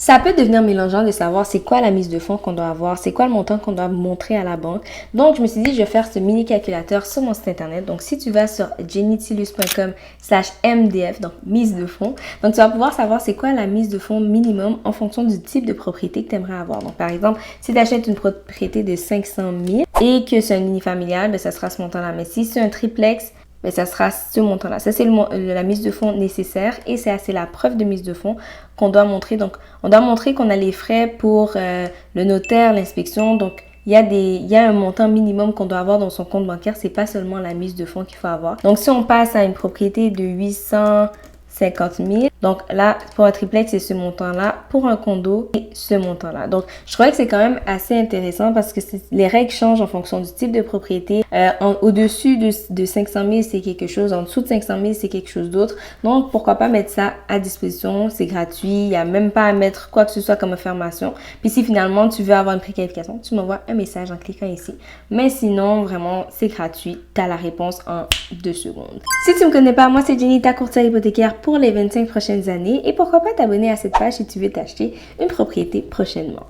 Ça peut devenir mélangeant de savoir c'est quoi la mise de fonds qu'on doit avoir, c'est quoi le montant qu'on doit montrer à la banque. Donc, je me suis dit, je vais faire ce mini calculateur sur mon site internet. Donc, si tu vas sur jennytillus.com/mdf, donc mise de fonds, donc tu vas pouvoir savoir c'est quoi la mise de fonds minimum en fonction du type de propriété que tu aimerais avoir. Donc, par exemple, si tu achètes une propriété de 500 000 et que c'est un unifamilial, ben, ça sera ce montant-là. Mais si c'est un triplex, ben, ça sera ce montant-là. Ça, c'est la mise de fonds nécessaire et c'est la preuve de mise de fonds qu'on doit montrer. Donc, on doit montrer qu'on a les frais pour le notaire, l'inspection. Donc, il y a un montant minimum qu'on doit avoir dans son compte bancaire. C'est pas seulement la mise de fonds qu'il faut avoir. Donc, si on passe à une propriété de 850 000, donc là, pour un triplex, c'est ce montant-là. Pour un condo, c'est ce montant-là. Donc, je trouvais que c'est quand même assez intéressant parce que les règles changent en fonction du type de propriété. Au-dessus de 500 000, c'est quelque chose. En dessous de 500 000, c'est quelque chose d'autre. Donc, pourquoi pas mettre ça à disposition? C'est gratuit. Il n'y a même pas à mettre quoi que ce soit comme information. Puis si finalement, tu veux avoir une préqualification, tu m'envoies un message en cliquant ici. Mais sinon, vraiment, c'est gratuit. Tu as la réponse en 2 secondes. Si tu ne me connais pas, moi, c'est Jenny, ta courtière hypothécaire pour les 25 prochaines années. Et pourquoi pas t'abonner à cette page si tu veux t'acheter une propriété prochainement.